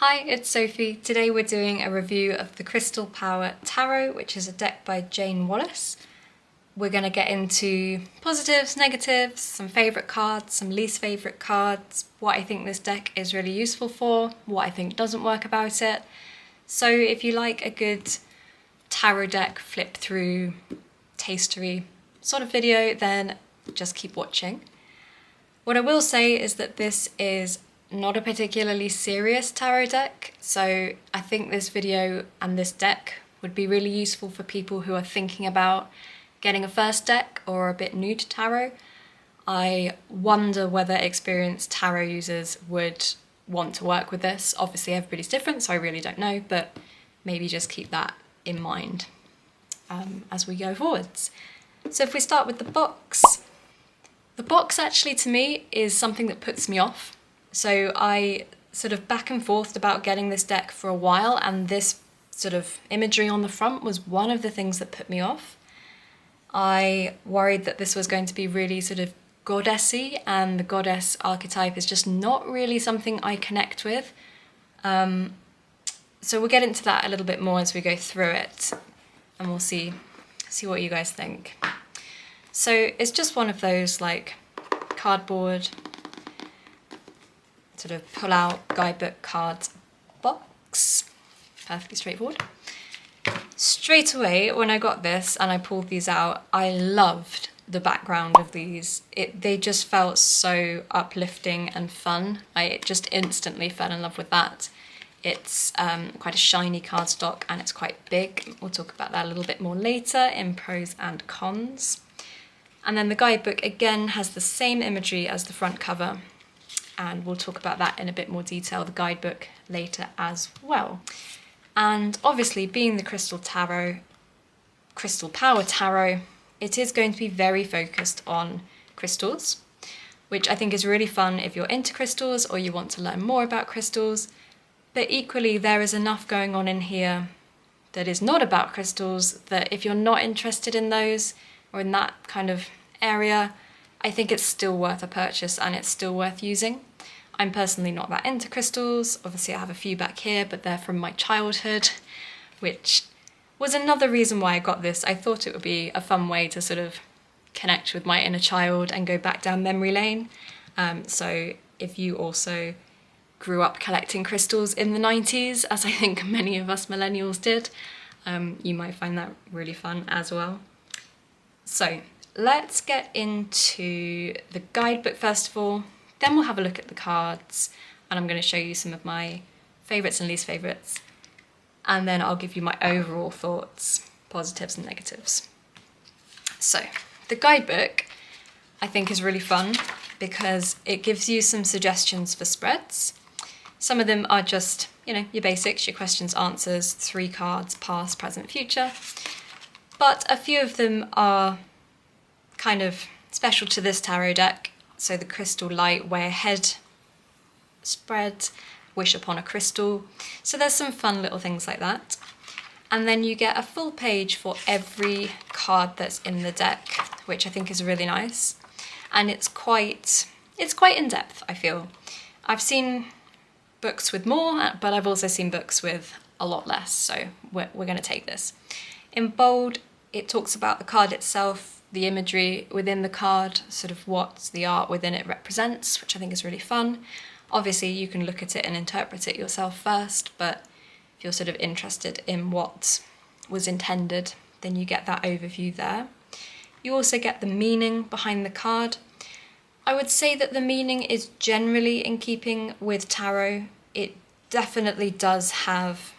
Hi, it's Sophie. Today we're doing a review of the Crystal Power Tarot, which is a deck by Jane Wallace. We're going to get into positives, negatives, some favourite cards, some least favourite cards, what I think this deck is really useful for, what I think doesn't work about it. So if you like a good tarot deck flip through tastery sort of video, then just keep watching. What I will say is that this is not a particularly serious tarot deck, so I think this video and this deck would be really useful for people who are thinking about getting a first deck or a bit new to tarot. I wonder whether experienced tarot users would want to work with this. Obviously everybody's different, so I really don't know, but maybe just keep that in mind as we go forwards. So if we start with the box actually to me is something that puts me off. So I sort of back and forth about getting this deck for a while, and this sort of imagery on the front was one of the things that put me off. I worried that this was going to be really sort of goddessy, and the goddess archetype is just not really something I connect with. So we'll get into that a little bit more as we go through it, and we'll see what you guys think. So it's just one of those like cardboard sort of pull out guidebook cards box, perfectly straightforward. Straight away when I got this and I pulled these out, I loved the background of these. They just felt so uplifting and fun. I just instantly fell in love with that. It's quite a shiny cardstock and it's quite big. We'll talk about that a little bit more later in pros and cons. And then the guidebook again has the same imagery as the front cover, and we'll talk about that in a bit more detail, the guidebook, later as well. And obviously being the Crystal Power Tarot, it is going to be very focused on crystals, which I think is really fun if you're into crystals or you want to learn more about crystals. But equally there is enough going on in here that is not about crystals, that if you're not interested in those or in that kind of area, I think it's still worth a purchase and it's still worth using. I'm personally not that into crystals. Obviously I have a few back here, but they're from my childhood, which was another reason why I got this. I thought it would be a fun way to sort of connect with my inner child and go back down memory lane. So if you also grew up collecting crystals in the 90s, as I think many of us millennials did, you might find that really fun as well. So let's get into the guidebook first of all, then we'll have a look at the cards, and I'm going to show you some of my favourites and least favourites, and then I'll give you my overall thoughts, positives and negatives. So the guidebook I think is really fun because it gives you some suggestions for spreads. Some of them are just, your basics, your questions, answers, 3 cards, past, present, future. But a few of them are kind of special to this tarot deck. So the Crystal Light, Way Ahead spread, Wish Upon a Crystal. So there's some fun little things like that. And then you get a full page for every card that's in the deck, which I think is really nice. And it's quite in-depth, I feel. I've seen books with more, but I've also seen books with a lot less, so we're going to take this. In bold, it talks about the card itself, the imagery within the card, sort of what the art within it represents, which I think is really fun. Obviously, you can look at it and interpret it yourself first, but if you're sort of interested in what was intended, then you get that overview there. You also get the meaning behind the card. I would say that the meaning is generally in keeping with tarot. It definitely does have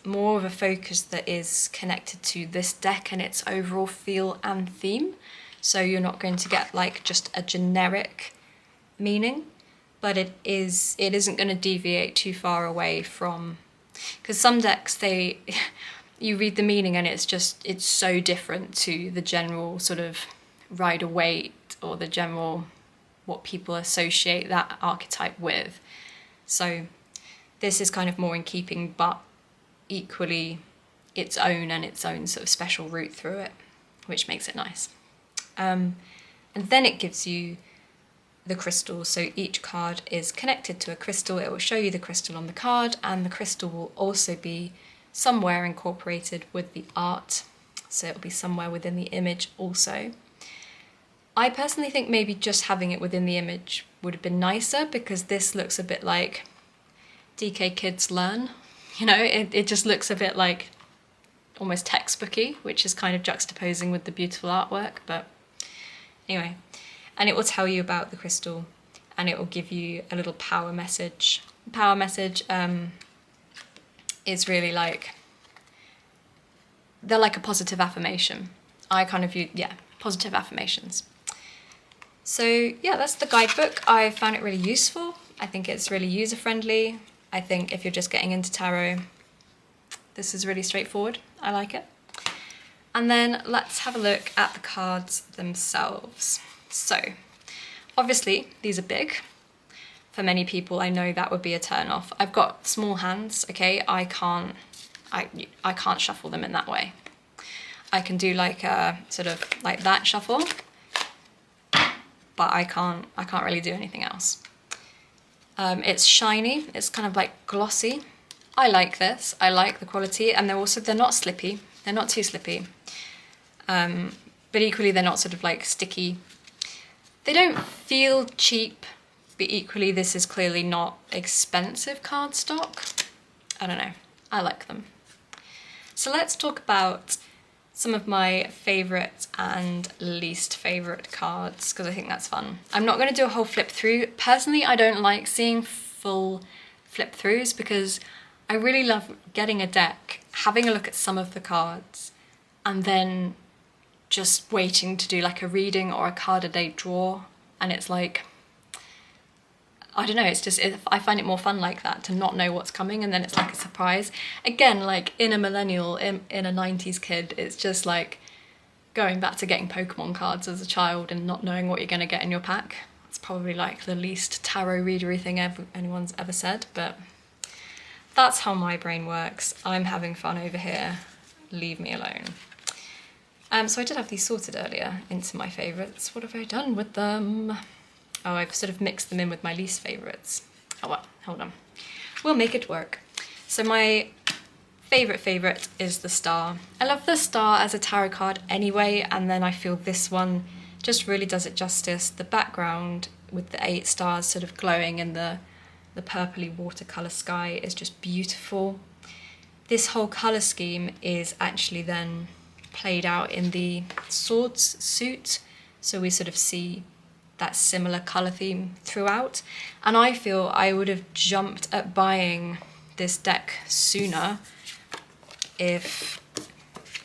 more of a focus that is connected to this deck and its overall feel and theme. So you're not going to get like just a generic meaning, but it isn't going to deviate too far away from, because some decks you read the meaning and it's so different to the general sort of Rider-Waite or the general what people associate that archetype with. So this is kind of more in keeping, but equally its own sort of special route through it, which makes it nice. And then it gives you the crystals. So each card is connected to a crystal. It will show you the crystal on the card, and the crystal will also be somewhere incorporated with the art. So it'll be somewhere within the image also. I personally think maybe just having it within the image would have been nicer, because this looks a bit like DK Kids Learn. You know, it just looks a bit like almost textbooky, which is kind of juxtaposing with the beautiful artwork. But anyway, and it will tell you about the crystal, and it will give you a little power message. Power message is really like, they're like a positive affirmation. I kind of view, yeah, positive affirmations. So yeah, that's the guidebook. I found it really useful. I think it's really user-friendly. I think if you're just getting into tarot, this is really straightforward. I like it. And then let's have a look at the cards themselves. So obviously these are big. For many people, I know that would be a turn off. I've got small hands, okay? I can't shuffle them in that way. I can do like a sort of like that shuffle, but I can't really do anything else. It's shiny, it's kind of like glossy. I like this, I like the quality, and they're not slippy. They're not too slippy. But equally they're not sort of like sticky. They don't feel cheap, but equally this is clearly not expensive cardstock. I don't know, I like them. So let's talk about some of my favourite and least favourite cards, because I think that's fun. I'm not going to do a whole flip through. Personally, I don't like seeing full flip throughs, because I really love getting a deck, having a look at some of the cards, and then just waiting to do like a reading or a card a day draw. And it's like, I don't know, I find it more fun like that, to not know what's coming, and then it's like a surprise. Again, like in a millennial, in a 90s kid, it's just like going back to getting Pokemon cards as a child and not knowing what you're going to get in your pack. It's probably like the least tarot readery thing anyone's ever said, but that's how my brain works. I'm having fun over here. Leave me alone. So I did have these sorted earlier into my favourites. What have I done with them? Oh, I've sort of mixed them in with my least favourites. Oh well, hold on. We'll make it work. So my favourite is the star. I love the star as a tarot card anyway, and then I feel this one just really does it justice. The background with the 8 stars sort of glowing in the purpley watercolour sky is just beautiful. This whole colour scheme is actually then played out in the swords suit, so we sort of see that similar colour theme throughout, and I feel I would have jumped at buying this deck sooner if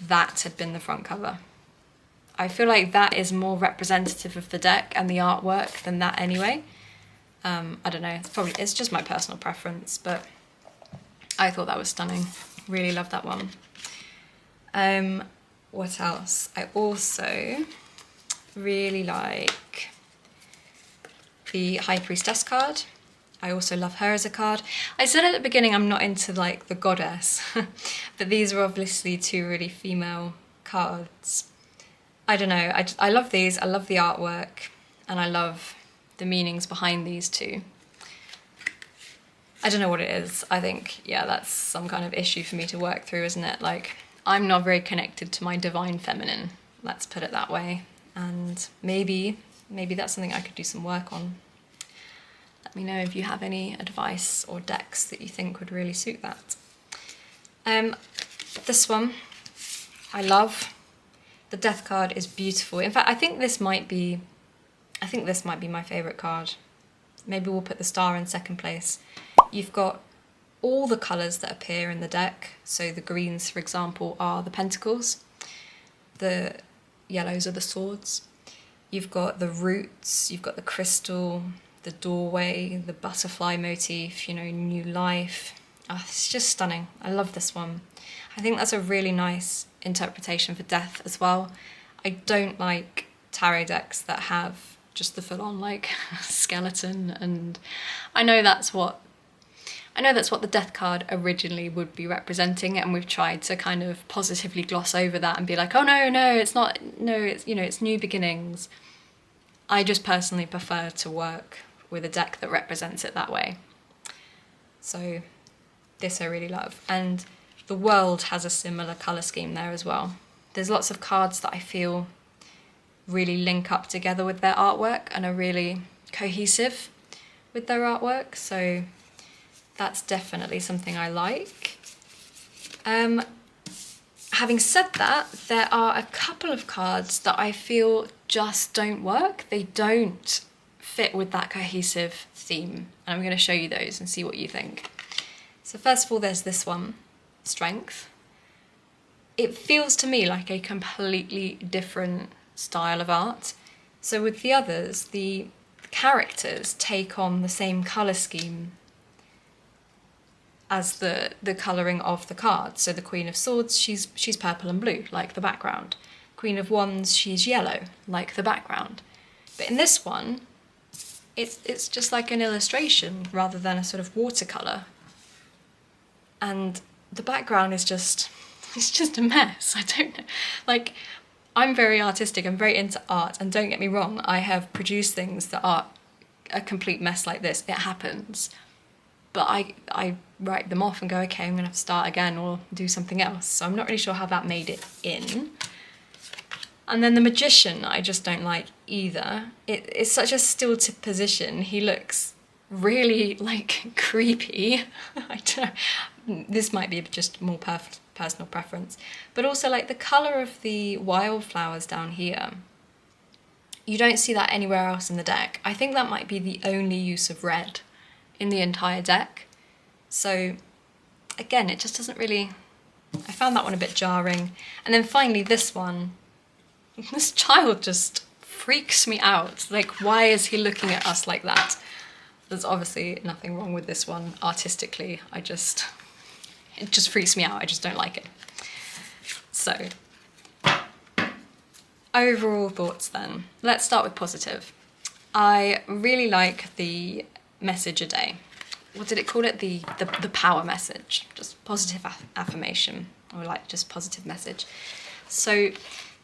that had been the front cover. I feel like that is more representative of the deck and the artwork than that anyway. I don't know, it's just my personal preference, but I thought that was stunning. Really love that one. What else? I also really like the High Priestess card. I also love her as a card. I said at the beginning I'm not into like the goddess, but these are obviously 2 really female cards. I don't know, I love these, I love the artwork, and I love the meanings behind these 2. I don't know what it is. I think, yeah, that's some kind of issue for me to work through, isn't it? Like, I'm not very connected to my divine feminine, let's put it that way. And maybe that's something I could do some work on. Let me know if you have any advice or decks that you think would really suit that. This one, I love. The Death card is beautiful. In fact, I think this might be my favourite card. Maybe we'll put the star in second place. You've got all the colours that appear in the deck. So the greens, for example, are the pentacles. The yellows are the swords. You've got the roots, you've got the crystal, the doorway, the butterfly motif, you know, new life. Oh, it's just stunning. I love this one. I think that's a really nice interpretation for death as well. I don't like tarot decks that have just the full-on like skeleton, and I know that's what the death card originally would be representing, and we've tried to kind of positively gloss over that and be like, oh no, it's not, no, it's, you know, it's new beginnings. I just personally prefer to work with a deck that represents it that way. So this I really love. And the world has a similar colour scheme there as well. There's lots of cards that I feel really link up together with their artwork and are really cohesive with their artwork, so that's definitely something I like. Having said that, there are a couple of cards that I feel just don't work. They don't fit with that cohesive theme, and I'm going to show you those and see what you think. So first of all, there's this one, Strength. It feels to me like a completely different style of art. So with the others, the characters take on the same colour scheme as the colouring of the cards. So the Queen of Swords, she's purple and blue, like the background. Queen of Wands, she's yellow, like the background. But in this one, it's just like an illustration rather than a sort of watercolour. And the background is just, it's just a mess. I don't know. Like, I'm very artistic, I'm very into art, and don't get me wrong, I have produced things that are a complete mess like this. It happens. But I write them off and go, okay, I'm gonna have to start again or do something else. So I'm not really sure how that made it in. And then the Magician, I just don't like either. It's such a stilted position. He looks really, like, creepy. I don't know. This might be just more personal preference. But also, like, the colour of the wildflowers down here, you don't see that anywhere else in the deck. I think that might be the only use of red in the entire deck. So, again, it just doesn't really... I found that one a bit jarring. And then finally this one. This child just freaks me out. Like, why is he looking at us like that? There's obviously nothing wrong with this one artistically. It just freaks me out. I just don't like it. So, overall thoughts then. Let's start with positive. I really like the message a day. What did it call it? The power message. Just positive affirmation, or like just positive message. So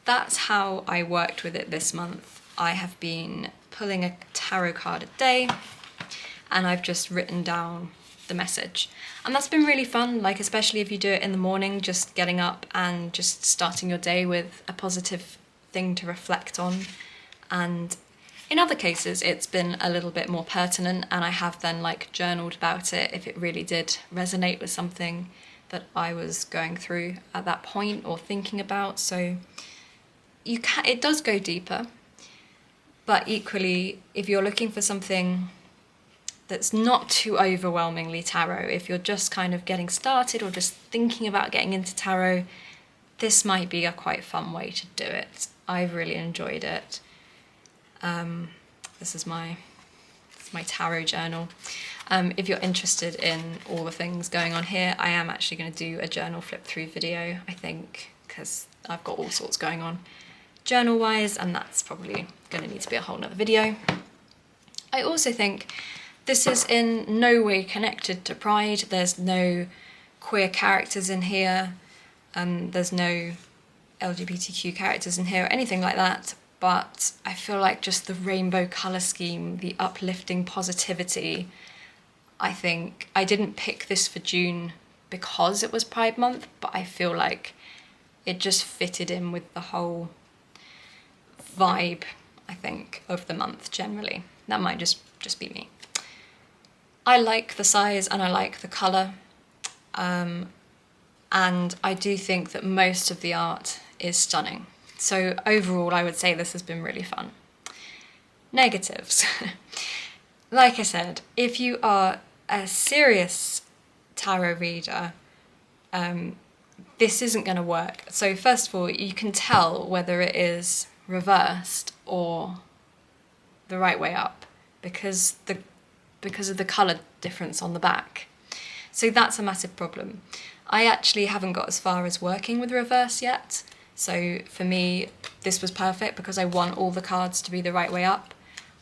that's how I worked with it this month. I have been pulling a tarot card a day, and I've just written down the message. And that's been really fun, like especially if you do it in the morning, just getting up and just starting your day with a positive thing to reflect on. And in other cases, it's been a little bit more pertinent, and I have then like journaled about it if it really did resonate with something that I was going through at that point or thinking about. So it does go deeper, but equally, if you're looking for something that's not too overwhelmingly tarot, if you're just kind of getting started or just thinking about getting into tarot, this might be a quite fun way to do it. I've really enjoyed it. This is my tarot journal. If you're interested in all the things going on here, I am actually going to do a journal flip through video, I think, because I've got all sorts going on journal wise, and that's probably going to need to be a whole nother video. I also think this is in no way connected to Pride. There's no queer characters in here, there's no LGBTQ characters in here or anything like that, but I feel like just the rainbow colour scheme, the uplifting positivity, I think I didn't pick this for June because it was Pride Month, but I feel like it just fitted in with the whole vibe, I think, of the month generally. That might just be me. I like the size and I like the colour, and I do think that most of the art is stunning. So overall, I would say this has been really fun. Negatives. Like I said, if you are a serious tarot reader, this isn't going to work. So first of all, you can tell whether it is reversed or the right way up because of the colour difference on the back. So that's a massive problem. I actually haven't got as far as working with reverse yet. So for me, this was perfect because I want all the cards to be the right way up.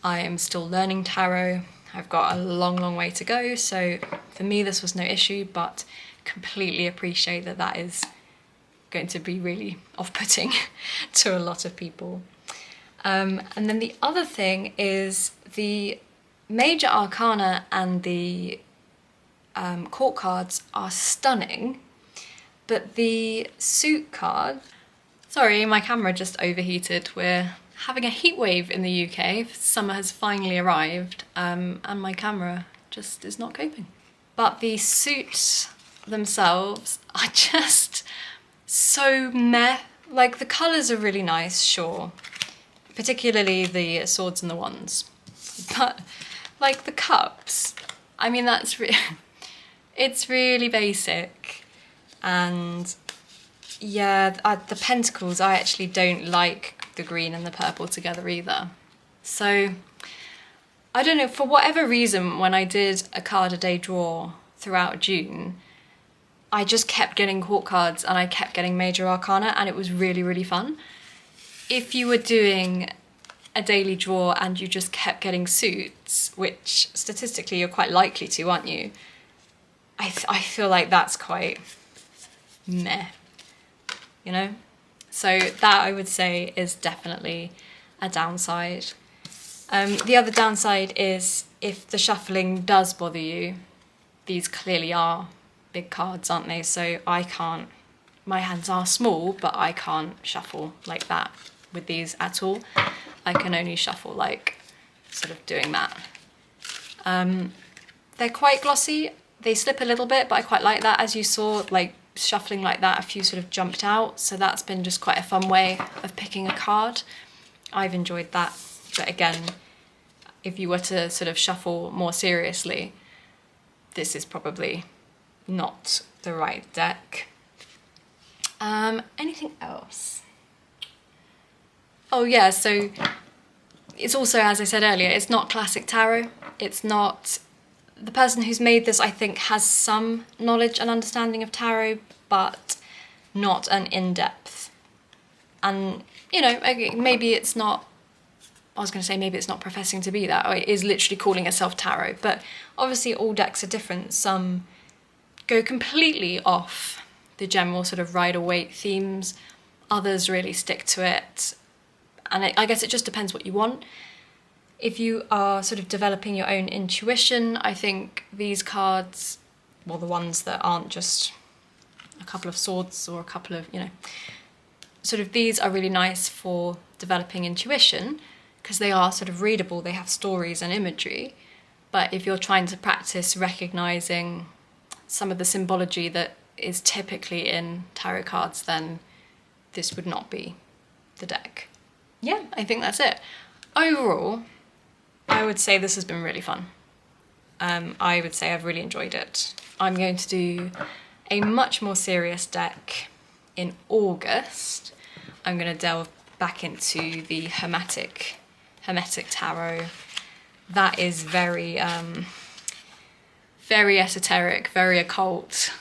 I am still learning tarot. I've got a long, long way to go. So for me, this was no issue, but completely appreciate that that is going to be really off-putting to a lot of people. And then the other thing is the Major Arcana and the court cards are stunning, but the suit card... Sorry, my camera just overheated. We're having a heat wave in the UK. Summer has finally arrived, and my camera just is not coping. But the suits themselves are just so meh. Like, the colours are really nice, sure. Particularly the swords and the wands. But, like, the cups, I mean, that's it's really basic. And yeah, the pentacles, I actually don't like the green and the purple together either. So, I don't know, for whatever reason, when I did a card a day draw throughout June, I just kept getting court cards and I kept getting Major Arcana, and it was really, really fun. If you were doing a daily draw and you just kept getting suits, which statistically you're quite likely to, aren't you? I feel like that's quite meh, you know? So that, I would say, is definitely a downside. The other downside is if the shuffling does bother you, these clearly are big cards, aren't they? So I can't, my hands are small, but I can't shuffle like that with these at all. I can only shuffle like sort of doing that. They're quite glossy. They slip a little bit, but I quite like that. As you saw, like shuffling like that, a few sort of jumped out. So that's been just quite a fun way of picking a card. I've enjoyed that. But again, if you were to sort of shuffle more seriously, this is probably not the right deck. Anything else? Oh yeah, so it's also, as I said earlier, it's not classic tarot. It's not... The person who's made this, I think, has some knowledge and understanding of tarot, but not an in-depth. And, you know, maybe it's not... I was going to say maybe it's not professing to be that, or it is literally calling itself tarot, but obviously all decks are different. Some go completely off the general sort of Rider-Waite themes, others really stick to it, and I guess it just depends what you want. If you are sort of developing your own intuition, I think these cards, well, the ones that aren't just a couple of swords or a couple of, you know, sort of these are really nice for developing intuition, because they are sort of readable, they have stories and imagery. But if you're trying to practice recognizing some of the symbology that is typically in tarot cards, then this would not be the deck. Yeah, I think that's it. Overall, I would say this has been really fun. I would say I've really enjoyed it. I'm going to do a much more serious deck in August. I'm going to delve back into the Hermetic Tarot. That is very esoteric, very occult,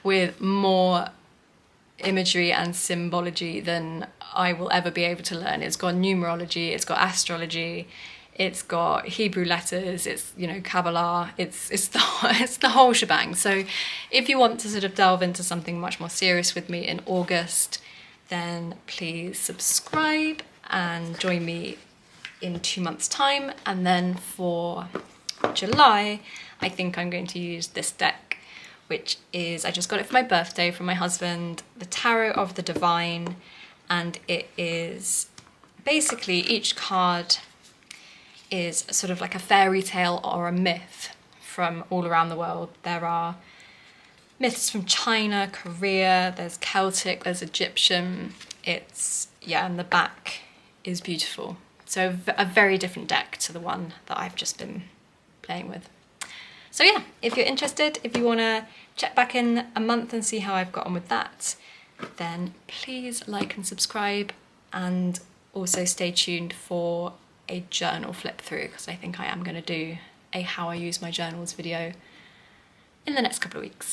with more imagery and symbology than I will ever be able to learn. It's got numerology, it's got astrology, it's got Hebrew letters, it's, you know, Kabbalah, it's the whole shebang. So if you want to sort of delve into something much more serious with me in August, then please subscribe and join me in 2 months' time. And then for July, I think I'm going to use this deck, which is, I just got it for my birthday from my husband, the Tarot of the Divine, and it is basically, each card is sort of like a fairy tale or a myth from all around the world. There are myths from China, Korea, there's Celtic, there's Egyptian. It's, yeah, and the back is beautiful. So a very different deck to the one that I've just been playing with. So yeah, if you're interested, if you want to check back in a month and see how I've got on with that, then please like and subscribe, and also stay tuned for a journal flip through, because I think I am going to do a how I use my journals video in the next couple of weeks.